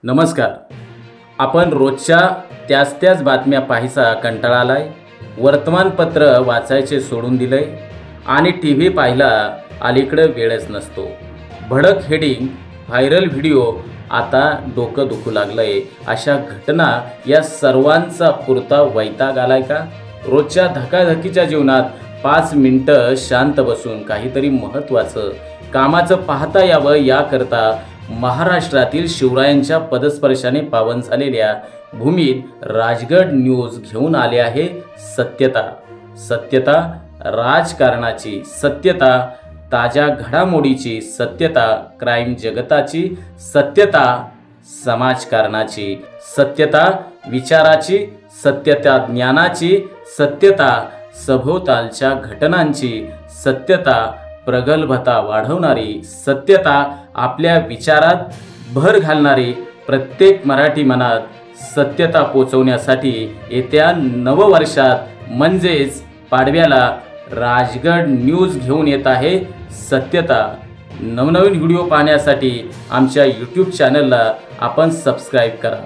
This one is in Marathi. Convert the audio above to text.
नमस्कार. आपण रोजच्या त्याच बातम्या पाहायचा कंटाळा आलाय, वर्तमानपत्र वाचायचे सोडून दिलंय आणि टीव्ही पाहायला अलीकडे वेळच नसतो. भडक हेडिंग, व्हायरल व्हिडिओ, आता डोकं दुखू लागलंय अशा घटना या सर्वांचा पुरता वैताग आलाय का? रोजच्या धकाधकीच्या जीवनात 5 मिनिटं शांत बसून काहीतरी महत्त्वाचं कामाचं पाहता यावं याकरता महाराष्ट्रातील शिवरायांच्या पदस्पर्शाने पावन झालेल्या भूमीत राजगड न्यूज घेऊन आले आहे सत्यता. सत्यता राजकारणाची, सत्यता ताज्या घडामोडीची, सत्यता क्राईम जगताची, सत्यता समाजकारणाची, सत्यता विचाराची, सत्यता ज्ञानाची, सत्यता सभोवतालच्या घटनांची, सत्यता प्रगल्भता वाढवणारी, सत्यता आपल्या विचारात भर घालणारी, प्रत्येक मराठी मनात सत्यता पोचवण्यासाठी येत्या नववर्षात म्हणजेच पाडव्याला राजगड न्यूज घेऊन येत आहे सत्यता. नवनवीन व्हिडिओ पाहण्यासाठी आमच्या YouTube चॅनलला आपण सबस्क्राईब करा.